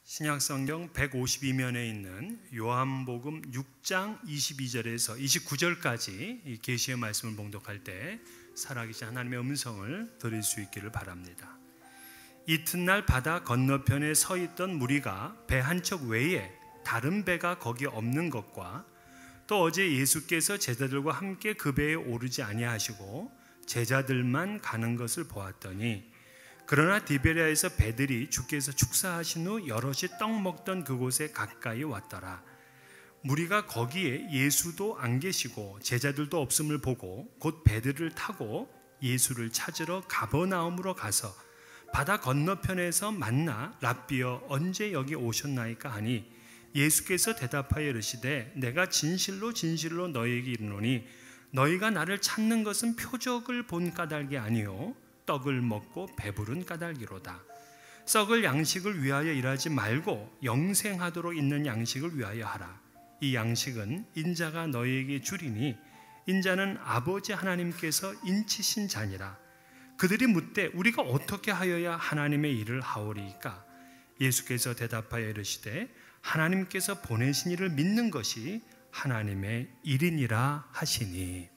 신약성경 152면에 있는 요한복음 6장 22절에서 29절까지 이 계시의 말씀을 봉독할 때 살아계신 하나님의 음성을 들을 수 있기를 바랍니다. 이튿날 바다 건너편에 서 있던 무리가 배 한 척 외에 다른 배가 거기 없는 것과 또 어제 예수께서 제자들과 함께 그 배에 오르지 아니하시고 제자들만 가는 것을 보았더니, 그러나 디베랴에서 배들이 주께서 축사하신 후 여럿이 떡 먹던 그곳에 가까이 왔더라. 무리가 거기에 예수도 안 계시고 제자들도 없음을 보고 곧 배들을 타고 예수를 찾으러 가버나움으로 가서 바다 건너편에서 만나 랍비여 언제 여기 오셨나이까 하니, 예수께서 대답하여 이르시되 내가 진실로 진실로 너희에게 이르노니 너희가 나를 찾는 것은 표적을 본 까닭이 아니요 떡을 먹고 배부른 까닭이로다. 썩을 양식을 위하여 일하지 말고 영생하도록 있는 양식을 위하여 하라. 이 양식은 인자가 너희에게 주리니 인자는 아버지 하나님께서 인치신 자니라. 그들이 묻되 우리가 어떻게 하여야 하나님의 일을 하오리이까? 예수께서 대답하여 이르시되 하나님께서 보내신 이를 믿는 것이 하나님의 일이니라 하시니.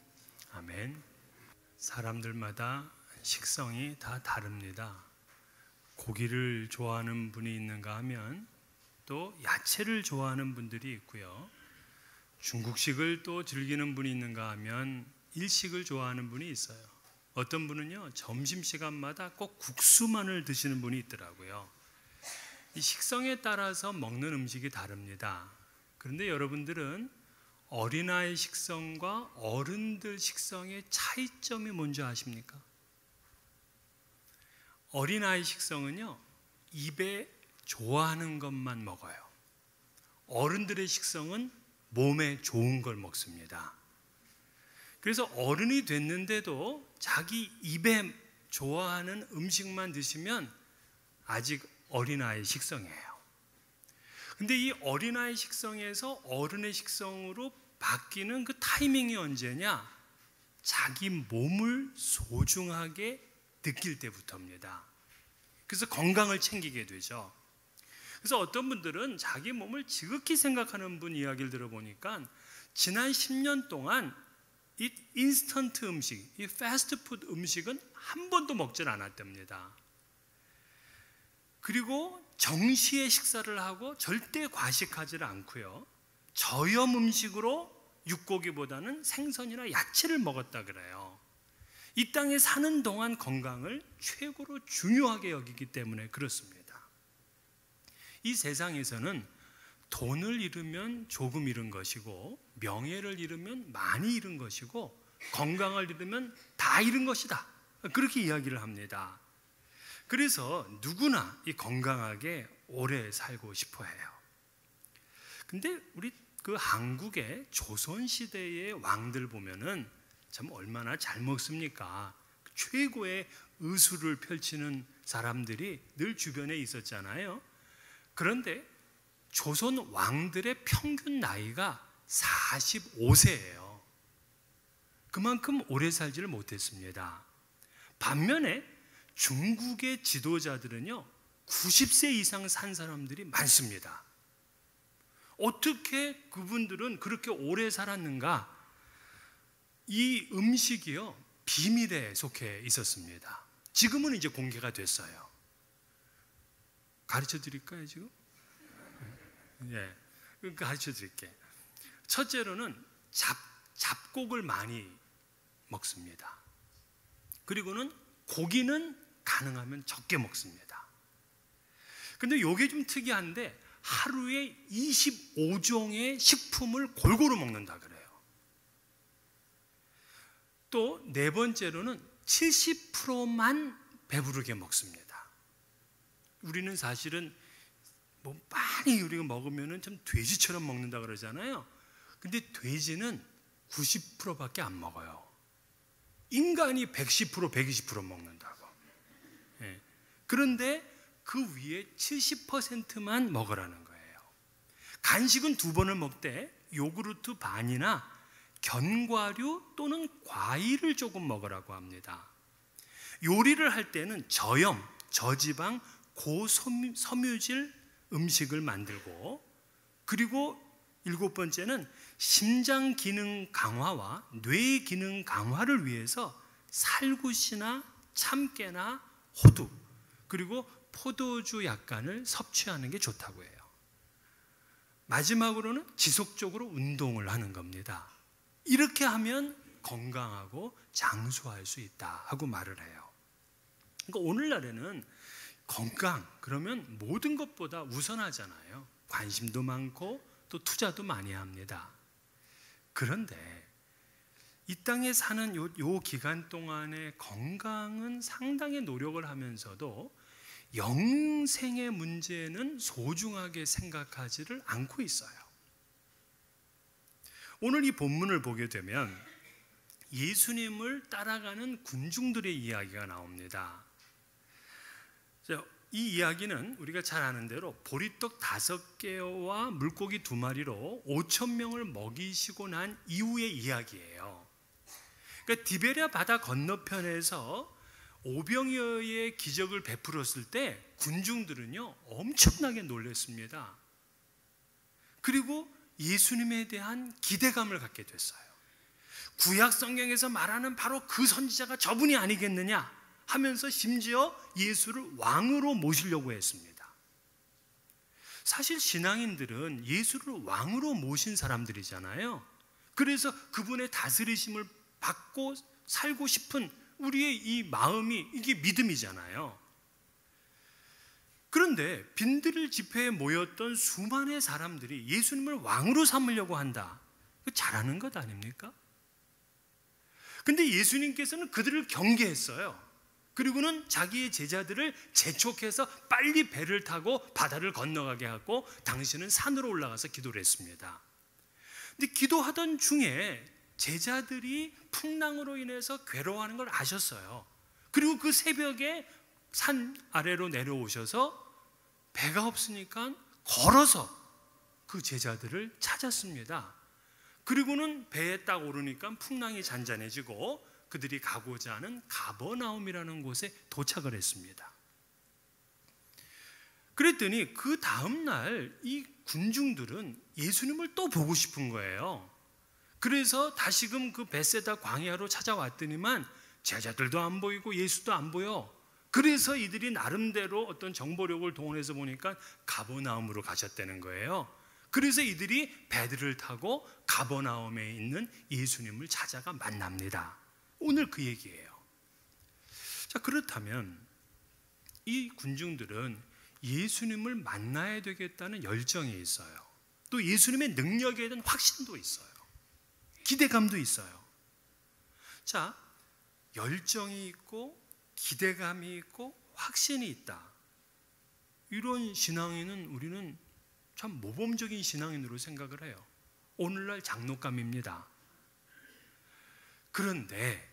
아멘. 사람들마다 식성이 다 다릅니다. 고기를 좋아하는 분이 있는가 하면 또 야채를 좋아하는 분들이 있고요. 중국식을 또 즐기는 분이 있는가 하면 일식을 좋아하는 분이 있어요. 어떤 분은요, 점심시간마다 꼭 국수만을 드시는 분이 있더라고요. 이 식성에 따라서 먹는 음식이 다릅니다. 그런데 여러분들은 어린아이 식성과 어른들 식성의 차이점이 뭔지 아십니까? 어린아이 식성은요, 입에 좋아하는 것만 먹어요. 어른들의 식성은 몸에 좋은 걸 먹습니다. 그래서 어른이 됐는데도 자기 입에 좋아하는 음식만 드시면 아직 어린아이 식성이에요. 근데 이 어린아이 식성에서 어른의 식성으로 바뀌는 그 타이밍이 언제냐? 자기 몸을 소중하게 느낄 때부터입니다. 그래서 건강을 챙기게 되죠. 그래서 어떤 분들은 자기 몸을 지극히 생각하는 분 이야기를 들어보니까 지난 10년 동안 이 인스턴트 음식, 이 패스트푸드 음식은 한 번도 먹질 않았답니다. 그리고 정시에 식사를 하고 절대 과식하지를 않고요, 저염 음식으로 육고기보다는 생선이나 야채를 먹었다 그래요. 이 땅에 사는 동안 건강을 최고로 중요하게 여기기 때문에 그렇습니다. 이 세상에서는 돈을 잃으면 조금 잃은 것이고, 명예를 잃으면 많이 잃은 것이고, 건강을 잃으면 다 잃은 것이다, 그렇게 이야기를 합니다. 그래서 누구나 이 건강하게 오래 살고 싶어 해요. 근데 우리 그 한국의 조선시대의 왕들 보면은 참 얼마나 잘 먹습니까? 최고의 의술을 펼치는 사람들이 늘 주변에 있었잖아요. 그런데 조선 왕들의 평균 나이가 45세예요. 그만큼 오래 살지를 못했습니다. 반면에 중국의 지도자들은요, 90세 이상 산 사람들이 많습니다. 어떻게 그분들은 그렇게 오래 살았는가? 이 음식이요, 비밀에 속해 있었습니다. 지금은 이제 공개가 됐어요. 가르쳐 드릴까요, 지금? 예, 가르쳐 드릴게요. 첫째로는 잡곡을 많이 먹습니다. 그리고는 고기는 가능하면 적게 먹습니다. 근데 이게 좀 특이한데 하루에 25종의 식품을 골고루 먹는다 그래요. 또 네 번째로는 70%만 배부르게 먹습니다. 우리는 사실은 뭐 많이 우리가 먹으면 좀 돼지처럼 먹는다 그러잖아요. 근데 돼지는 90%밖에 안 먹어요. 인간이 110%, 120% 먹는다고. 예. 그런데 그 위에 70%만 먹으라는 거예요. 간식은 2번을 먹되 요구르트 반이나 견과류 또는 과일을 조금 먹으라고 합니다. 요리를 할 때는 저염, 저지방, 고섬유질 음식을 만들고, 그리고 7번째는 심장 기능 강화와 뇌 기능 강화를 위해서 살구시나 참깨나 호두, 그리고 포도주 약간을 섭취하는 게 좋다고 해요. 마지막으로는 지속적으로 운동을 하는 겁니다. 이렇게 하면 건강하고 장수할 수 있다 하고 말을 해요. 그러니까 오늘날에는 건강 그러면 모든 것보다 우선하잖아요. 관심도 많고 또 투자도 많이 합니다. 그런데 이 땅에 사는 요 기간 동안의 건강은 상당히 노력을 하면서도 영생의 문제는 소중하게 생각하지를 않고 있어요. 오늘 이 본문을 보게 되면 예수님을 따라가는 군중들의 이야기가 나옵니다. 이 이야기는 우리가 잘 아는 대로 보리떡 5개와 물고기 2마리로 5,000명을 먹이시고 난 이후의 이야기예요. 그러니까 디베랴 바다 건너편에서 오병이어의 기적을 베풀었을 때 군중들은요 엄청나게 놀랐습니다. 그리고 예수님에 대한 기대감을 갖게 됐어요. 구약 성경에서 말하는 바로 그 선지자가 저분이 아니겠느냐 하면서 심지어 예수를 왕으로 모시려고 했습니다. 사실 신앙인들은 예수를 왕으로 모신 사람들이잖아요. 그래서 그분의 다스리심을 받고 살고 싶은 우리의 이 마음이 이게 믿음이잖아요. 그런데 빈들일 집회에 모였던 수많은 사람들이 예수님을 왕으로 삼으려고 한다. 잘하는 것 아닙니까? 근데 예수님께서는 그들을 경계했어요. 그리고는 자기의 제자들을 재촉해서 빨리 배를 타고 바다를 건너가게 하고 당신은 산으로 올라가서 기도를 했습니다. 근데 기도하던 중에 제자들이 풍랑으로 인해서 괴로워하는 걸 아셨어요. 그리고 그 새벽에 산 아래로 내려오셔서 배가 없으니까 걸어서 그 제자들을 찾았습니다. 그리고는 배에 딱 오르니까 풍랑이 잔잔해지고 그들이 가고자 하는 가버나움이라는 곳에 도착을 했습니다. 그랬더니 그 다음날 이 군중들은 예수님을 또 보고 싶은 거예요. 그래서 다시금 그 벳세다 광야로 찾아왔더니만 제자들도 안 보이고 예수도 안 보여. 그래서 이들이 나름대로 어떤 정보력을 동원해서 보니까 가버나움으로 가셨다는 거예요. 그래서 이들이 배들을 타고 가버나움에 있는 예수님을 찾아가 만납니다. 오늘 그 얘기예요. 자, 그렇다면 이 군중들은 예수님을 만나야 되겠다는 열정이 있어요. 또 예수님의 능력에 대한 확신도 있어요. 기대감도 있어요. 자, 열정이 있고 기대감이 있고 확신이 있다. 이런 신앙인은 우리는 참 모범적인 신앙인으로 생각을 해요. 오늘날 장로감입니다. 그런데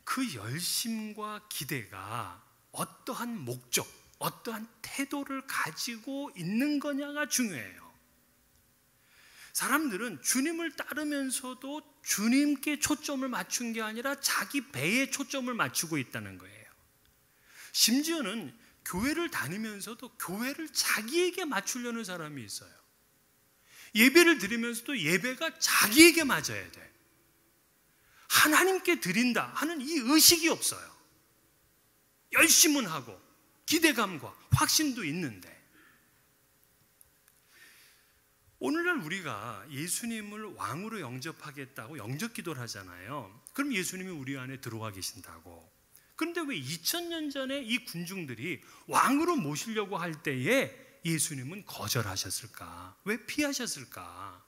그 열심과 기대가 어떠한 목적, 어떠한 태도를 가지고 있는 거냐가 중요해요. 사람들은 주님을 따르면서도 주님께 초점을 맞춘 게 아니라 자기 배에 초점을 맞추고 있다는 거예요. 심지어는 교회를 다니면서도 교회를 자기에게 맞추려는 사람이 있어요. 예배를 드리면서도 예배가 자기에게 맞아야 돼. 하나님께 드린다 하는 이 의식이 없어요. 열심은 하고 기대감과 확신도 있는데, 오늘날 우리가 예수님을 왕으로 영접하겠다고 영접 기도를 하잖아요. 그럼 예수님이 우리 안에 들어와 계신다고. 그런데 왜 2000년 전에 이 군중들이 왕으로 모시려고 할 때에 예수님은 거절하셨을까? 왜 피하셨을까?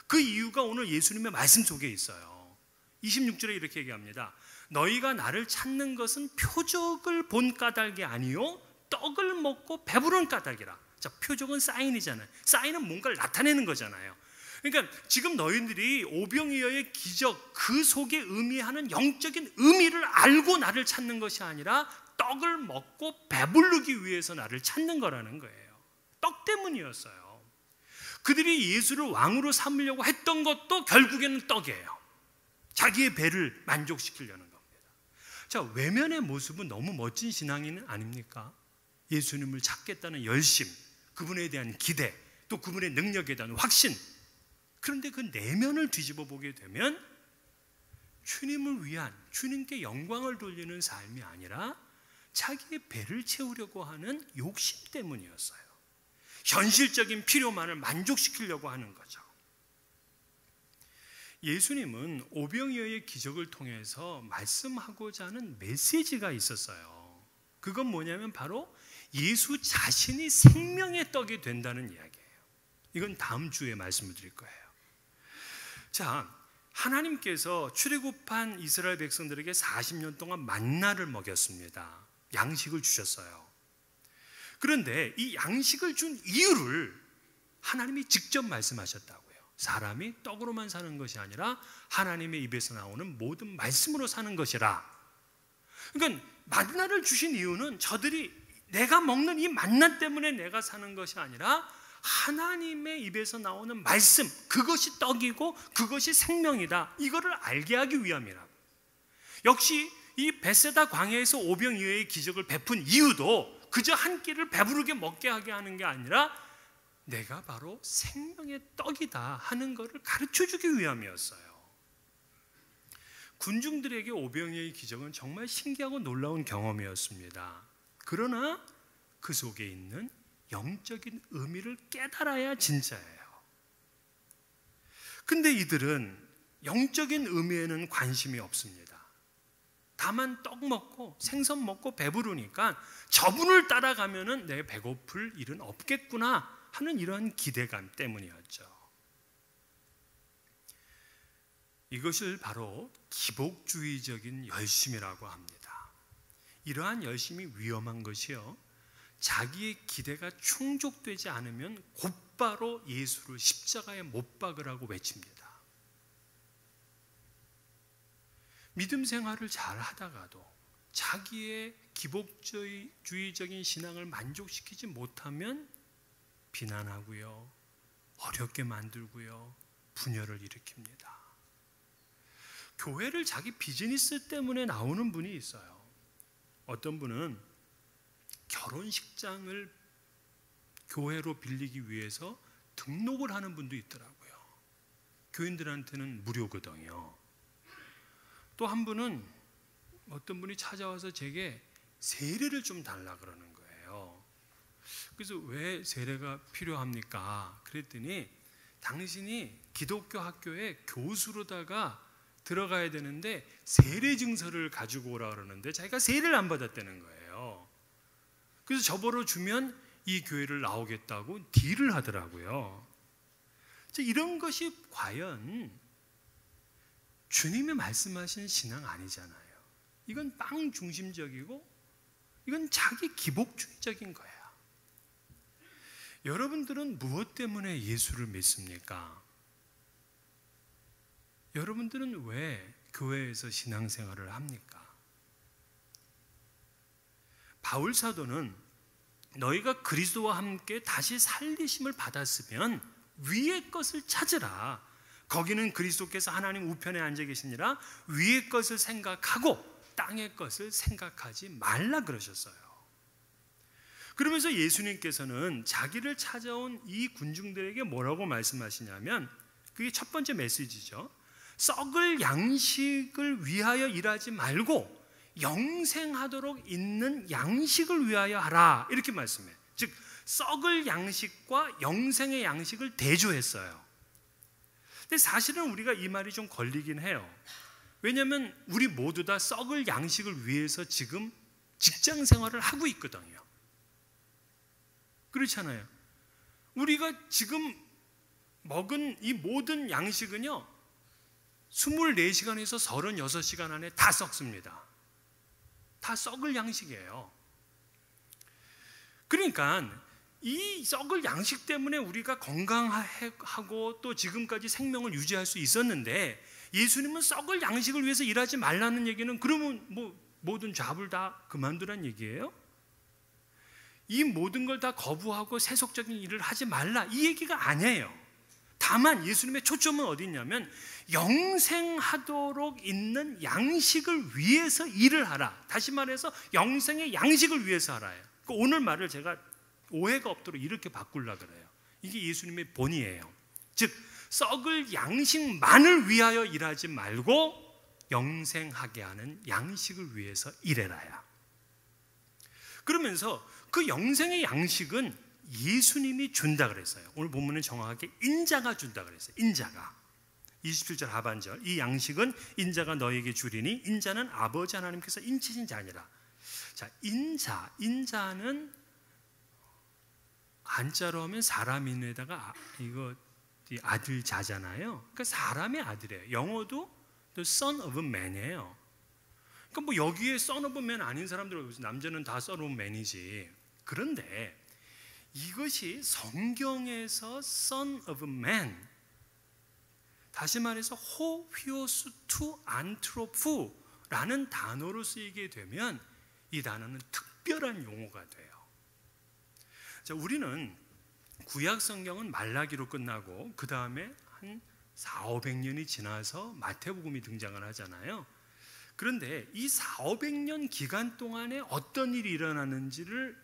그 이유가 오늘 예수님의 말씀 속에 있어요. 26절에 이렇게 얘기합니다. 너희가 나를 찾는 것은 표적을 본 까닭이 아니요 떡을 먹고 배부른 까닭이라. 자, 표적은 사인이잖아요. 사인은 뭔가를 나타내는 거잖아요. 그러니까 지금 너희들이 오병이어의 기적 그 속에 의미하는 영적인 의미를 알고 나를 찾는 것이 아니라 떡을 먹고 배부르기 위해서 나를 찾는 거라는 거예요. 떡 때문이었어요. 그들이 예수를 왕으로 삼으려고 했던 것도 결국에는 떡이에요. 자기의 배를 만족시키려는 겁니다. 자, 외면의 모습은 너무 멋진 신앙인 아닙니까? 예수님을 찾겠다는 열심, 그분에 대한 기대, 또 그분의 능력에 대한 확신. 그런데 그 내면을 뒤집어 보게 되면 주님을 위한, 주님께 영광을 돌리는 삶이 아니라 자기의 배를 채우려고 하는 욕심 때문이었어요. 현실적인 필요만을 만족시키려고 하는 거죠. 예수님은 오병이어의 기적을 통해서 말씀하고자 하는 메시지가 있었어요. 그건 뭐냐면 바로 예수 자신이 생명의 떡이 된다는 이야기예요. 이건 다음 주에 말씀을 드릴 거예요. 자, 하나님께서 출애굽한 이스라엘 백성들에게 40년 동안 만나를 먹였습니다. 양식을 주셨어요. 그런데 이 양식을 준 이유를 하나님이 직접 말씀하셨다고요. 사람이 떡으로만 사는 것이 아니라 하나님의 입에서 나오는 모든 말씀으로 사는 것이라. 그러니까 만나를 주신 이유는 저들이 내가 먹는 이 만나 때문에 내가 사는 것이 아니라 하나님의 입에서 나오는 말씀, 그것이 떡이고 그것이 생명이다, 이거를 알게 하기 위함이라고. 역시 이 베세다 광야에서 오병이어의 기적을 베푼 이유도 그저 한 끼를 배부르게 먹게 하게 하는 게 아니라 내가 바로 생명의 떡이다 하는 것을 가르쳐주기 위함이었어요. 군중들에게 오병이어의 기적은 정말 신기하고 놀라운 경험이었습니다. 그러나 그 속에 있는 영적인 의미를 깨달아야 진짜예요. 근데 이들은 영적인 의미에는 관심이 없습니다. 다만 떡 먹고 생선 먹고 배부르니까 저분을 따라가면은 내 배고플 일은 없겠구나 하는 이러한 기대감 때문이었죠. 이것을 바로 기복주의적인 열심이라고 합니다. 이러한 열심이 위험한 것이요, 자기의 기대가 충족되지 않으면 곧바로 예수를 십자가에 못 박으라고 외칩니다. 믿음 생활을 잘 하다가도 자기의 기복주의적인 신앙을 만족시키지 못하면 비난하고요, 어렵게 만들고요, 분열을 일으킵니다. 교회를 자기 비즈니스 때문에 나오는 분이 있어요. 어떤 분은 결혼식장을 교회로 빌리기 위해서 등록을 하는 분도 있더라고요. 교인들한테는 무료거든요. 또 한 분은, 어떤 분이 찾아와서 제게 세례를 좀 달라 그러는 거예요. 그래서 왜 세례가 필요합니까? 그랬더니 당신이 기독교 학교에 교수로다가 들어가야 되는데 세례 증서를 가지고 오라 그러는데 자기가 세례를 안 받았다는 거예요. 그래서 저보러 주면 이 교회를 나오겠다고 딜을 하더라고요. 이런 것이 과연 주님이 말씀하신 신앙 아니잖아요. 이건 빵 중심적이고 이건 자기 기복주의적인 거예요. 여러분들은 무엇 때문에 예수를 믿습니까? 여러분들은 왜 교회에서 신앙생활을 합니까? 바울 사도는 너희가 그리스도와 함께 다시 살리심을 받았으면 위의 것을 찾으라. 거기는 그리스도께서 하나님 우편에 앉아 계시니라. 위의 것을 생각하고 땅의 것을 생각하지 말라 그러셨어요. 그러면서 예수님께서는 자기를 찾아온 이 군중들에게 뭐라고 말씀하시냐면, 그게 첫 번째 메시지죠. 썩을 양식을 위하여 일하지 말고 영생하도록 있는 양식을 위하여 하라, 이렇게 말씀해요. 즉 썩을 양식과 영생의 양식을 대조했어요. 근데 사실은 우리가 이 말이 좀 걸리긴 해요. 왜냐하면 우리 모두 다 썩을 양식을 위해서 지금 직장 생활을 하고 있거든요. 그렇잖아요. 우리가 지금 먹은 이 모든 양식은요 24시간에서 36시간 안에 다 썩습니다. 다 썩을 양식이에요. 그러니까 이 썩을 양식 때문에 우리가 건강하고 또 지금까지 생명을 유지할 수 있었는데, 예수님은 썩을 양식을 위해서 일하지 말라는 얘기는 그러면 모든 잡을 다 그만두란 얘기예요? 이 모든 걸 다 거부하고 세속적인 일을 하지 말라, 이 얘기가 아니에요. 다만 예수님의 초점은 어디 있냐면 영생하도록 있는 양식을 위해서 일을 하라. 다시 말해서 영생의 양식을 위해서 하라예요. 오늘 말을 제가 오해가 없도록 이렇게 바꾸려고 그래요. 이게 예수님의 본이에요. 즉 썩을 양식만을 위하여 일하지 말고 영생하게 하는 양식을 위해서 일해라야. 그러면서 그 영생의 양식은 예수님이 준다 그랬어요. 오늘 본문은 정확하게 인자가 준다 그랬어요. 인자가 27절 하반절, 이 양식은 인자가 너에게 주리니 인자는 아버지 하나님께서 인치신 자니라. 자, 인자는 한자로 하면 사람 인에다가 이거 아들 자잖아요. 그러니까 사람의 아들이에요. 영어도 the son of man이에요. 그러니까 뭐 여기에 son of man 아닌 사람들, 남자는 다 son of man이지. 그런데 이것이 성경에서 son of man, 다시 말해서 호휘오스 투 안트로프라는 단어로 쓰이게 되면 이 단어는 특별한 용어가 돼요. 자, 우리는 구약 성경은 말라기로 끝나고 그 다음에 한 400~500년이 지나서 마태복음이 등장을 하잖아요. 그런데 이 400~500년 기간 동안에 어떤 일이 일어나는지를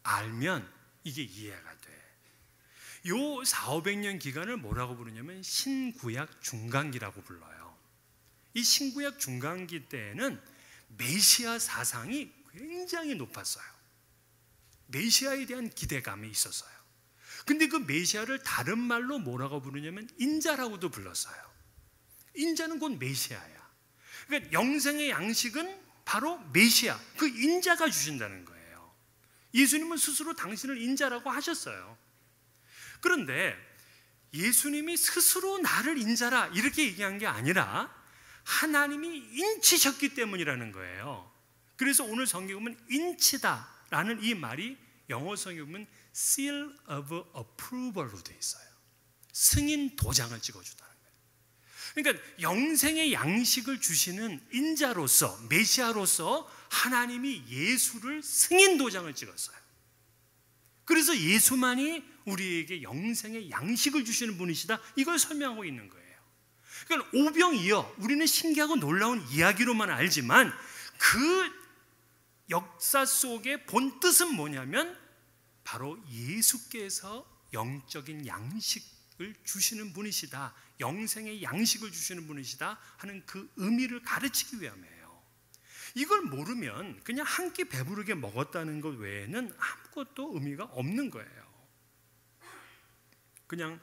알면 이게 이해가 돼. 요 400~500년 기간을 뭐라고 부르냐면 신구약 중간기라고 불러요. 이 신구약 중간기 때에는 메시아 사상이 굉장히 높았어요. 메시아에 대한 기대감이 있었어요. 근데 그 메시아를 다른 말로 뭐라고 부르냐면 인자라고도 불렀어요. 인자는 곧 메시아야. 그러니까 영생의 양식은 바로 메시아, 그 인자가 주신다는 거예요. 예수님은 스스로 당신을 인자라고 하셨어요. 그런데 예수님이 스스로 나를 인자라 이렇게 얘기한 게 아니라 하나님이 인치셨기 때문이라는 거예요. 그래서 오늘 성경은 인치다라는 이 말이 영어 성경은 seal of approval로 되어 있어요. 승인 도장을 찍어주다는 거예요. 그러니까 영생의 양식을 주시는 인자로서, 메시아로서 하나님이 예수를 승인 도장을 찍었어요. 그래서 예수만이 우리에게 영생의 양식을 주시는 분이시다, 이걸 설명하고 있는 거예요. 그러니까 오병이어 우리는 신기하고 놀라운 이야기로만 알지만 그 역사 속의 본 뜻은 뭐냐면 바로 예수께서 영적인 양식을 주시는 분이시다, 영생의 양식을 주시는 분이시다 하는 그 의미를 가르치기 위함이에요. 이걸 모르면 그냥 한 끼 배부르게 먹었다는 것 외에는 아무것도 의미가 없는 거예요. 그냥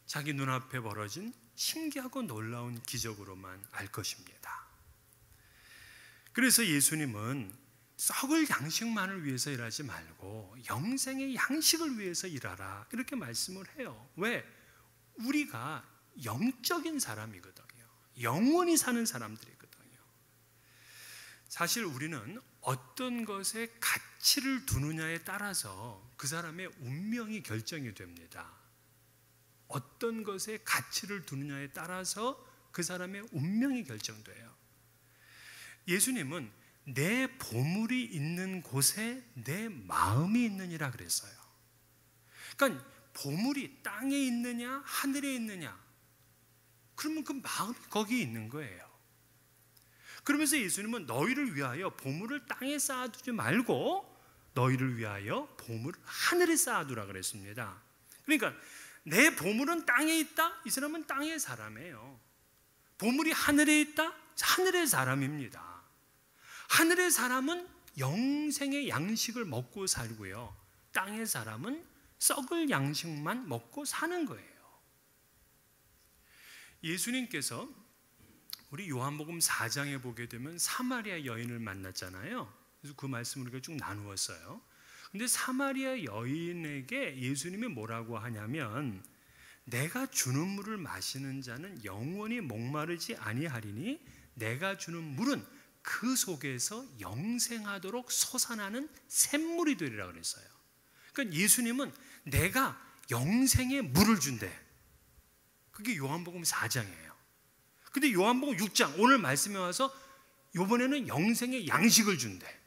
자기 눈앞에 벌어진 신기하고 놀라운 기적으로만 알 것입니다. 그래서 예수님은 썩을 양식만을 위해서 일하지 말고 영생의 양식을 위해서 일하라 이렇게 말씀을 해요. 왜? 우리가 영적인 사람이거든요. 영원히 사는 사람들이거든요. 사실 우리는 어떤 것에 가치를 두느냐에 따라서 그 사람의 운명이 결정이 됩니다. 어떤 것에 가치를 두느냐에 따라서 그 사람의 운명이 결정돼요. 예수님은 내 보물이 있는 곳에 내 마음이 있느니라 그랬어요. 그러니까 보물이 땅에 있느냐 하늘에 있느냐, 그러면 그 마음이 거기에 있는 거예요. 그러면서 예수님은 너희를 위하여 보물을 땅에 쌓아두지 말고 너희를 위하여 보물을 하늘에 쌓아두라 그랬습니다. 그러니까 내 보물은 땅에 있다, 이 사람은 땅의 사람이에요. 보물이 하늘에 있다, 하늘의 사람입니다. 하늘의 사람은 영생의 양식을 먹고 살고요, 땅의 사람은 썩을 양식만 먹고 사는 거예요. 예수님께서 우리 요한복음 4장에 보게 되면 사마리아 여인을 만났잖아요. 그래서 그 말씀을 우리가 쭉 나누었어요. 근데 사마리아 여인에게 예수님이 뭐라고 하냐면 내가 주는 물을 마시는 자는 영원히 목마르지 아니하리니 내가 주는 물은 그 속에서 영생하도록 솟아나는 샘물이 되리라 그랬어요. 그러니까 예수님은 내가 영생의 물을 준대. 그게 요한복음 4장이에요. 근데 요한복음 6장 오늘 말씀에 와서 이번에는 영생의 양식을 준대.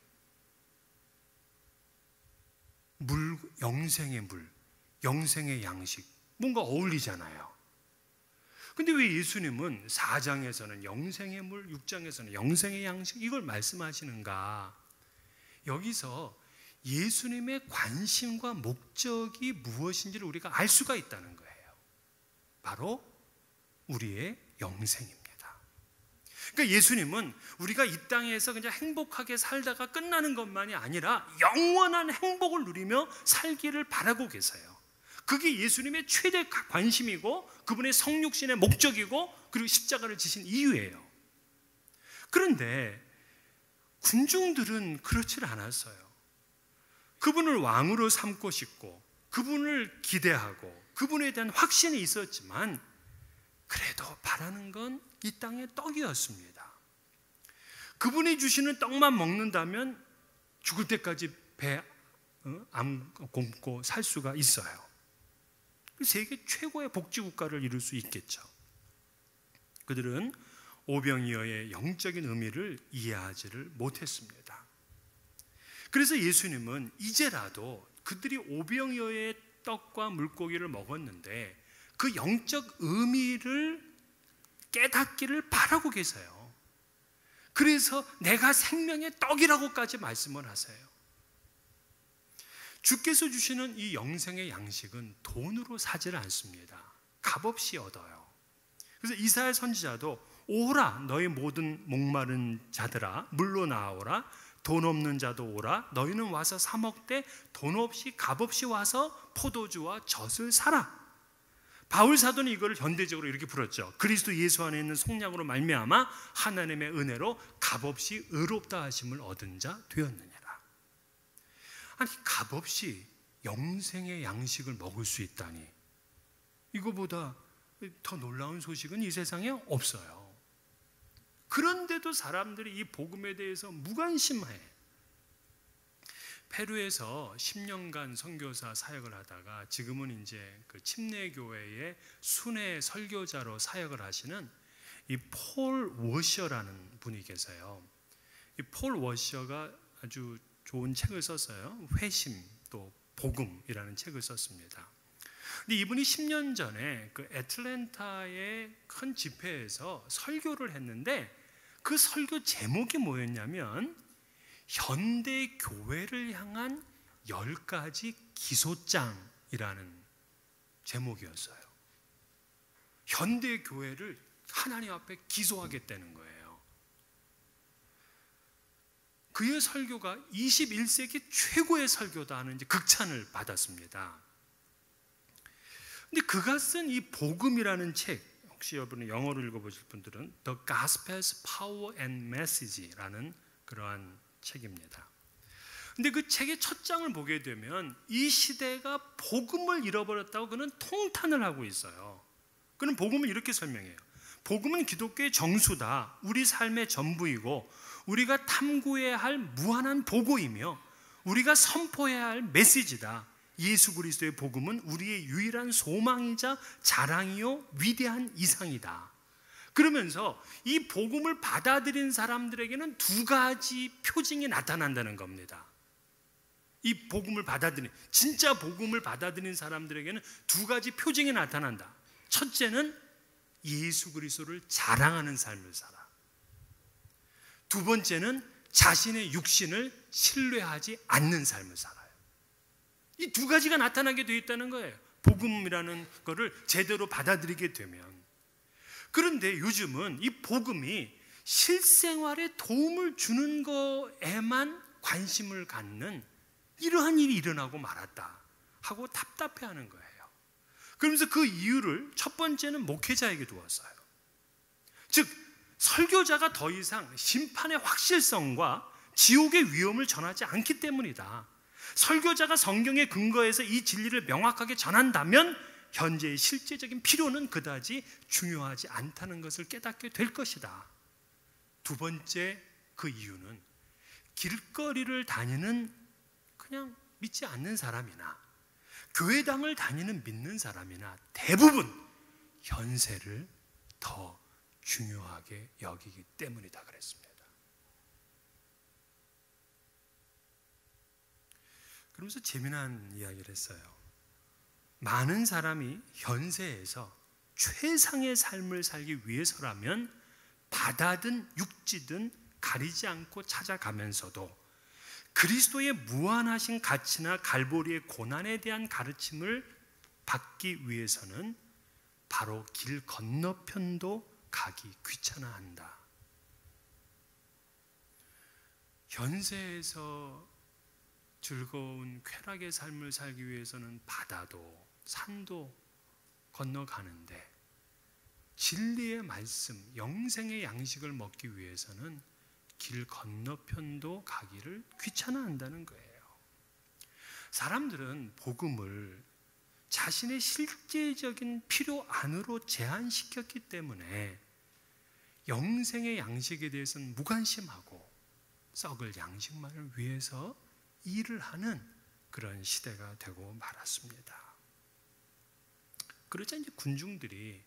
물, 영생의 물, 영생의 양식, 뭔가 어울리잖아요. 근데 왜 예수님은 4장에서는 영생의 물, 6장에서는 영생의 양식 이걸 말씀하시는가? 여기서 예수님의 관심과 목적이 무엇인지를 우리가 알 수가 있다는 거예요. 바로 우리의 영생입니다. 그러니까 예수님은 우리가 이 땅에서 그냥 행복하게 살다가 끝나는 것만이 아니라 영원한 행복을 누리며 살기를 바라고 계세요. 그게 예수님의 최대 관심이고 그분의 성육신의 목적이고 그리고 십자가를 지신 이유예요. 그런데 군중들은 그렇지 않았어요. 그분을 왕으로 삼고 싶고 그분을 기대하고 그분에 대한 확신이 있었지만 그래도 바라는 건 이 땅의 떡이었습니다. 그분이 주시는 떡만 먹는다면 죽을 때까지 배 안 굶고 살 수가 있어요. 세계 최고의 복지국가를 이룰 수 있겠죠. 그들은 오병이어의 영적인 의미를 이해하지를 못했습니다. 그래서 예수님은 이제라도 그들이 오병이어의 떡과 물고기를 먹었는데 그 영적 의미를 깨닫기를 바라고 계세요. 그래서 내가 생명의 떡이라고까지 말씀을 하세요. 주께서 주시는 이 영생의 양식은 돈으로 사지를 않습니다. 값없이 얻어요. 그래서 이사야 선지자도 오라 너희 모든 목마른 자들아 물로 나오라 돈 없는 자도 오라 너희는 와서 사 먹되 돈 없이 값없이 와서 포도주와 젖을 사라. 바울 사도는 이거를 현대적으로 이렇게 불렀죠. 그리스도 예수 안에 있는 속량으로 말미암아 하나님의 은혜로 값없이 의롭다 하심을 얻은 자 되었느니라. 아니 값없이 영생의 양식을 먹을 수 있다니 이거보다 더 놀라운 소식은 이 세상에 없어요. 그런데도 사람들이 이 복음에 대해서 무관심해. 페루에서 10년간 선교사 사역을 하다가 지금은 이제 그 침례교회의 순회 설교자로 사역을 하시는 이 폴 워셔라는 분이 계세요. 이 폴 워셔가 아주 좋은 책을 썼어요. 회심 또 복음이라는 책을 썼습니다. 근데 이분이 10년 전에 그 애틀랜타의 큰 집회에서 설교를 했는데 그 설교 제목이 뭐였냐면 현대 교회를 향한 10가지 기소장이라는 제목이었어요. 현대 교회를 하나님 앞에 기소하겠다는 거예요. 그의 설교가 21세기 최고의 설교다 하는 이제 극찬을 받았습니다. 근데 그가 쓴 이 복음이라는 책, 혹시 여러분이 영어로 읽어보실 분들은 The Gospel's Power and Message라는 그러한 책입니다. 근데 그 책의 첫 장을 보게 되면 이 시대가 복음을 잃어버렸다고 그는 통탄을 하고 있어요. 그는 복음을 이렇게 설명해요. 복음은 기독교의 정수다. 우리 삶의 전부이고 우리가 탐구해야 할 무한한 보고이며 우리가 선포해야 할 메시지다. 예수 그리스도의 복음은 우리의 유일한 소망이자 자랑이요 위대한 이상이다. 그러면서 이 복음을 받아들인 사람들에게는 두 가지 표징이 나타난다는 겁니다. 이 복음을 받아들인 진짜 복음을 받아들인 사람들에게는 두 가지 표징이 나타난다. 첫째는 예수 그리스도를 자랑하는 삶을 살아. 두 번째는 자신의 육신을 신뢰하지 않는 삶을 살아요. 이 두 가지가 나타나게 되어 있다는 거예요. 복음이라는 거를 제대로 받아들이게 되면. 그런데 요즘은 이 복음이 실생활에 도움을 주는 거에만 관심을 갖는 이러한 일이 일어나고 말았다 하고 답답해하는 거예요. 그러면서 그 이유를 첫 번째는 목회자에게 두었어요. 즉 설교자가 더 이상 심판의 확실성과 지옥의 위험을 전하지 않기 때문이다. 설교자가 성경에 근거해서 이 진리를 명확하게 전한다면 현재의 실제적인 필요는 그다지 중요하지 않다는 것을 깨닫게 될 것이다. 두 번째 그 이유는 길거리를 다니는 그냥 믿지 않는 사람이나 교회당을 다니는 믿는 사람이나 대부분 현세를 더 중요하게 여기기 때문이다 그랬습니다. 그러면서 재미난 이야기를 했어요. 많은 사람이 현세에서 최상의 삶을 살기 위해서라면 바다든 육지든 가리지 않고 찾아가면서도 그리스도의 무한하신 가치나 갈보리의 고난에 대한 가르침을 받기 위해서는 바로 길 건너편도 가기 귀찮아한다. 현세에서 즐거운 쾌락의 삶을 살기 위해서는 바다도 산도 건너가는데 진리의 말씀, 영생의 양식을 먹기 위해서는 길 건너편도 가기를 귀찮아한다는 거예요. 사람들은 복음을 자신의 실제적인 필요 안으로 제한시켰기 때문에 영생의 양식에 대해서는 무관심하고 썩을 양식만을 위해서 일을 하는 그런 시대가 되고 말았습니다. 그러자 이제 군중들이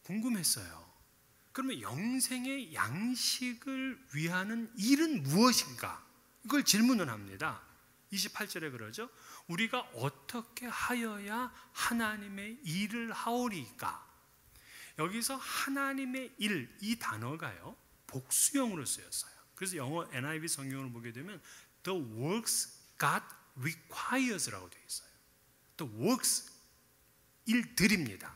궁금했어요. 그러면 영생의 양식을 위하는 일은 무엇인가? 이걸 질문을 합니다. 28절에 그러죠. 우리가 어떻게 하여야 하나님의 일을 하오리까? 여기서 하나님의 일, 이 단어가요 복수형으로 쓰였어요. 그래서 영어 NIV 성경을 보게 되면 The works God requires라고 되어 있어요. The works, 일들입니다.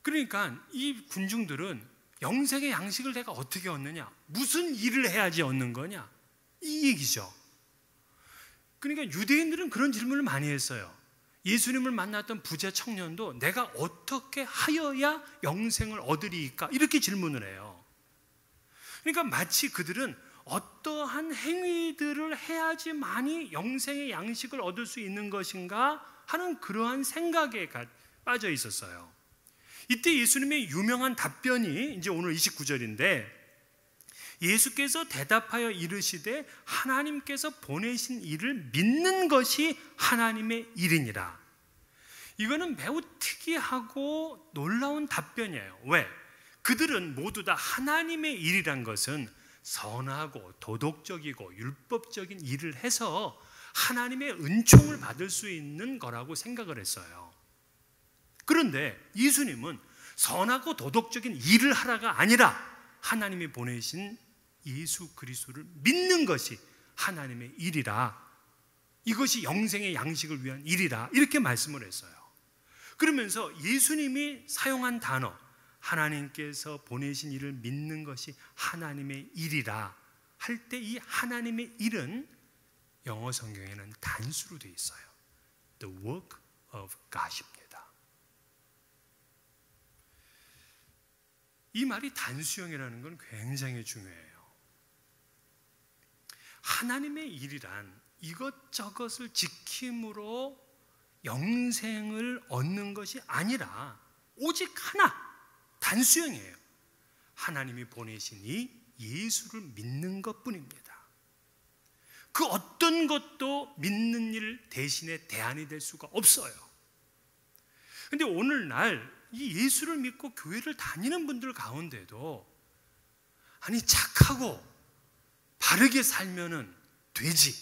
그러니까 이 군중들은 영생의 양식을 내가 어떻게 얻느냐? 무슨 일을 해야지 얻는 거냐? 이 얘기죠. 그러니까 유대인들은 그런 질문을 많이 했어요. 예수님을 만났던 부자 청년도 내가 어떻게 하여야 영생을 얻으리까? 이렇게 질문을 해요. 그러니까 마치 그들은 어떠한 행위들을 해야지만이 영생의 양식을 얻을 수 있는 것인가 하는 그러한 생각에 빠져 있었어요. 이때 예수님의 유명한 답변이 이제 오늘 29절인데 예수께서 대답하여 이르시되 하나님께서 보내신 일을 믿는 것이 하나님의 일이니라. 이거는 매우 특이하고 놀라운 답변이에요. 왜? 그들은 모두 다 하나님의 일이란 것은 선하고 도덕적이고 율법적인 일을 해서 하나님의 은총을 받을 수 있는 거라고 생각을 했어요. 그런데 예수님은 선하고 도덕적인 일을 하라가 아니라 하나님이 보내신 예수 그리스도를 믿는 것이 하나님의 일이라, 이것이 영생의 양식을 위한 일이라, 이렇게 말씀을 했어요. 그러면서 예수님이 사용한 단어, 하나님께서 보내신 일을 믿는 것이 하나님의 일이라 할 때 이 하나님의 일은 영어 성경에는 단수로 되어 있어요. The work of God입니다. 이 말이 단수형이라는 건 굉장히 중요해요. 하나님의 일이란 이것저것을 지킴으로 영생을 얻는 것이 아니라 오직 하나, 단수형이에요. 하나님이 보내신 이 예수를 믿는 것뿐입니다. 그 어떤 것도 믿는 일 대신에 대안이 될 수가 없어요. 그런데 오늘날 이 예수를 믿고 교회를 다니는 분들 가운데도 아니 착하고 바르게 살면은 되지,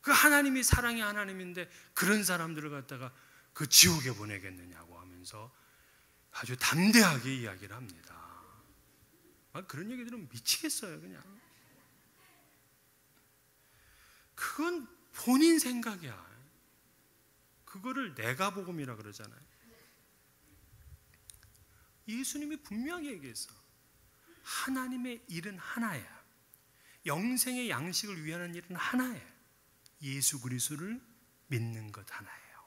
그 하나님이 사랑의 하나님인데 그런 사람들을 갖다가 그 지옥에 보내겠느냐고 하면서 아주 담대하게 이야기를 합니다. 그런 얘기 들으면 미치겠어요. 그냥 그건 본인 생각이야. 그거를 내가 복음이라 그러잖아요. 예수님이 분명히 얘기했어. 하나님의 일은 하나야. 영생의 양식을 위하는 일은 하나예요. 예수 그리스도를 믿는 것 하나예요.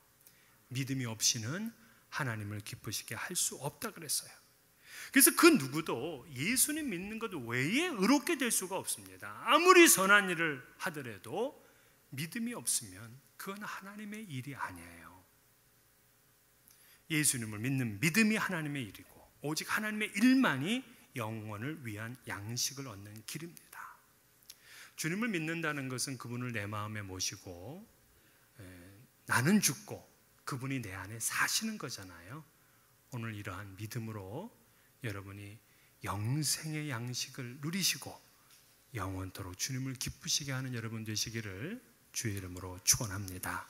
믿음이 없이는 하나님을 기쁘시게 할 수 없다 그랬어요. 그래서 그 누구도 예수님 믿는 것 외에 의롭게 될 수가 없습니다. 아무리 선한 일을 하더라도 믿음이 없으면 그건 하나님의 일이 아니에요. 예수님을 믿는 믿음이 하나님의 일이고 오직 하나님의 일만이 영혼을 위한 양식을 얻는 길입니다. 주님을 믿는다는 것은 그분을 내 마음에 모시고 나는 죽고 그분이 내 안에 사시는 거잖아요. 오늘 이러한 믿음으로 여러분이 영생의 양식을 누리시고 영원토록 주님을 기쁘시게 하는 여러분 되시기를 주의 이름으로 축원합니다.